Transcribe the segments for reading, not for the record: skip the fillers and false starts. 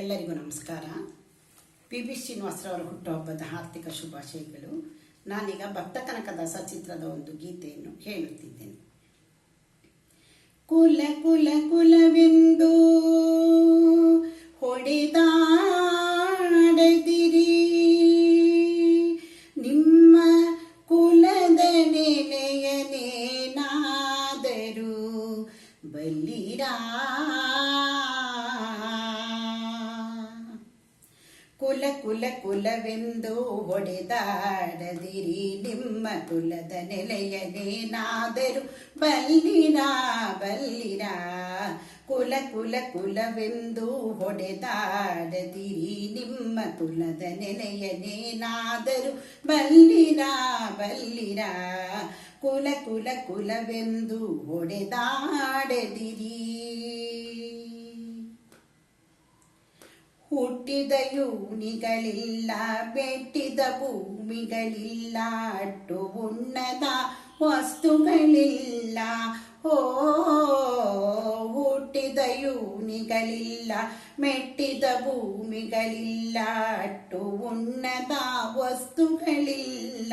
ಎಲ್ಲರಿಗೂ ನಮಸ್ಕಾರ. ಪಿ.ಬಿ. ಶ್ರೀನಿವಾಸರವರ ಹುಟ್ಟುಹಬ್ಬದ ಹಾರ್ದಿಕ ಶುಭಾಶಯಗಳು. ನಾನೀಗ ಭಕ್ತ ಕನಕದಾಸ ಚಿತ್ರದ ಒಂದು ಗೀತೆಯನ್ನು ಹೇಳುತ್ತಿದ್ದೇನೆ. ಕುಲ ಕುಲ ಕುಲವೆಂದು ಹೊಡೆದಾಡದಿರಿ, ನಿಮ್ಮ ಕುಲದ ನೆಲೆಯನೇನಾದರೂ ಬಲ್ಲಿರಾ. ಕುಲ ಕುಲ ಕುಲವೆಂದು ಹೊಡೆದಾಡದಿರಿ, ನಿಮ್ಮ ಕುಲದ ನೆಲೆಯನೇನಾದರೂ ಬಲ್ಲಿರಾ ಬಲ್ಲಿರಾ. ಕುಲ ಕುಲ ಕುಲವೆಂದು ಹೊಡೆದಾಡದಿರಿ, ನಿಮ್ಮ ಕುಲದ ನೆಲೆಯನೇನಾದರೂ ಬಲ್ಲಿರಾ ಬಲ್ಲಿರಾ. ಕುಲ ಕುಲ ಕುಲವೆಂದು ಹೊಡೆದಾಡದಿರಿ. ಹುಟ್ಟಿದ ಯೋನಿಗಳಿಲ್ಲ, ಬೆಟ್ಟಿದ ಭೂಮಿಗಳಿಲ್ಲ, ಅಟ್ಟು ಉಣ್ಣದ ವಸ್ತುಗಳಿಲ್ಲ. ಹುಟ್ಟಿದ ಯೋನಿಗಳಿಲ್ಲ, ಮೆಟ್ಟಿದ ಭೂಮಿಗಳಿಲ್ಲ, ಅಟ್ಟು ಉಣ್ಣದ ವಸ್ತುಗಳಿಲ್ಲ.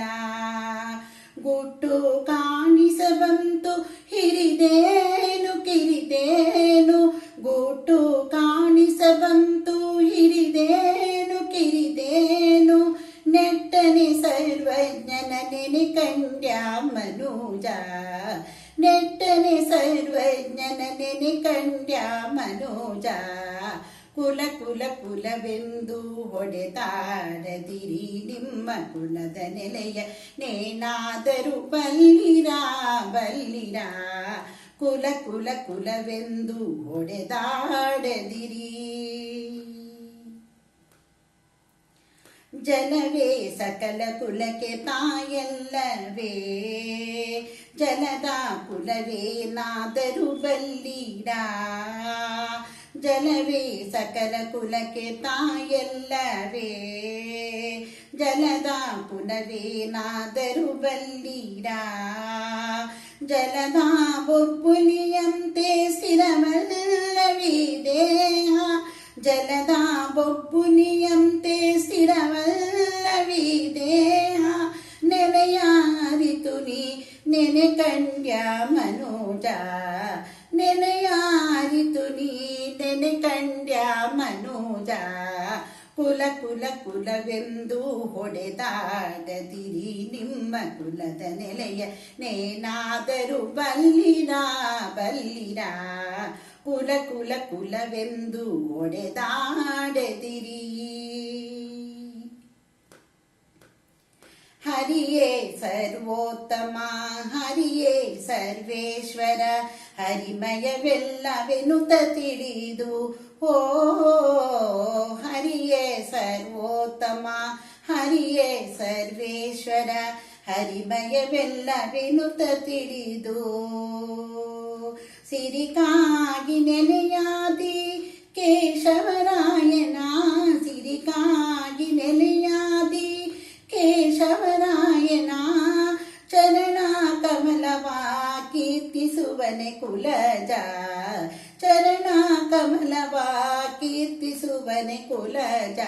ಗುಟ್ಟು ಕಾಣಿಸಬಂತು ಹಿರಿದೇನು ಕಿರಿದೇನು, ಗುಟ್ಟು ಕಾಣಿಸಬಂತು ಹಿರಿದೇನು ಕಿರಿದೇನು. ನೆಟ್ಟನೆ ಸರ್ವಜ್ಞನ ನೆನೆ ಕಂಡ್ಯ ಮನೋಜ, ನೆಟ್ಟನೆ ಸರ್ವಜ್ಞನ ನೆನೆ ಕಂಡ್ಯ ಮನೋಜ. ಕುಲ ಕುಲ ಕುಲವೆಂದು ಹೊಡೆದಾಡದಿರಿ, ನಿಮ್ಮ ಕುಲದ ನೆಲೆಯ ನೇನಾದರೂ ಬಲ್ಲಿರಾ ಬಲ್ಲಿರಾ. ಕುಲ ಕುಲ ಕುಲವೆಂದು ಹೊಡೆದಾಡದಿರಿ. ಜಲವೇ ಸಕಲ ಕುಲಕ್ಕೆ ತಾಯಲ್ಲವೇ, ಜಲದ ಕುಲವೇನಾದರೂ ಬಲ್ಲಿರಾ. ಜಲವೇ ಸಕಲ ಕುಲಕ್ಕೆ ತಾಯಲ್ಲವೇ, ಜಲದ ಕುಲವೇನಾದರೂ ಬಲ್ಲಿರಾ. ಜಲದ ಬೊಬ್ಬುಲಿಯಂತೆ ಸ್ಥಿರವಲ್ಲವೇ ದೇಹ, ಜಲದ ಬೊಬ್ಬುಲಿಯಂತೆ ಸ್ಥಿರವಲ್ಲವೇ ದೇಹ. ನೆನೆಯಾರಿತು ನೀ ನೆನೆ ಕಂಡ್ಯ ಮನೋಜ, ನೆನೆಯಾರಿತು ನೀ ನೆನೆ ಕಂಡ್ಯ ಮನೋಜ. ಕುಲ ಕುಲ ಕುಲವೆಂದು ಹೊಡೆದಾಡದಿರಿ, ನಿಮ್ಮ ಕುಲದ ನೆಲೆಯ ನೇನಾದರೂ ಬಲ್ಲಿರಾ ಬಲ್ಲಿರಾ. ಕುಲ ಕುಲ ಕುಲವೆಂದು ಹೊಡೆದಾಡದಿರಿ. ಹರಿಯೇ ಸರ್ವೋತ್ತಮ, ಹರಿಯೇ ಸರ್ವೇಶ್ವರ, ಹರಿಮಯವೆಲ್ಲವೆನುತ ತಿಳಿದು. ಹರಿಯೇ ಸರ್ವೋತ್ತಮ, ಹರಿಯೇ ಸರ್ವೇಶ್ವರ, ಹರಿಮಯವೆಲ್ಲವೆನುತ ತಿಳಿದು. ಸಿರಿಕಾಗಿ ನೆಲೆಯಾದಿ ಕೇಶವರಾಯನ, ಸಿರಿಕಾಗಿ ನೆಲೆಯಾದಿ ಕೇಶವರಾಯನ. ಚರಣ ಕಮಲವ ಕೀರ್ತಿಸುವನೆ ಕುಲಜ, ಚರಣ ಕಮಲವ ಕೀರ್ತಿಸುವನೆ ಕುಲಜ.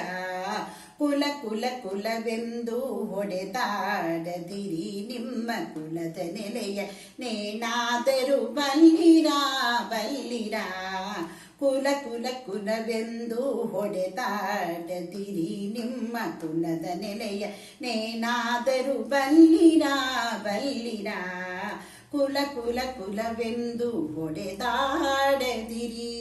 ಕುಲ ಕುಲ ಕುಲವೆಂದು ಹೊಡೆದಾಡದಿರಿ, ನಿಮ್ಮ ಕುಲದ ನೆಲೆಯ ನೇನಾದರೂ ಬಲ್ಲಿರಾ ಬಲ್ಲಿರಾ. ಕುಲ ಕುಲ ಕುಲವೆಂದು ಹೊಡೆದಾಡದಿರಿ, ನಿಮ್ಮ ಕುಲದ ನೆಲೆಯ ನೇನಾದರೂ ಬಲ್ಲಿರಾ ಬಲ್ಲಿರಾ. ಕುಲ ಕುಲ ಕುಲವೆಂದು ಹೊಡೆದಾಡದಿರಿ.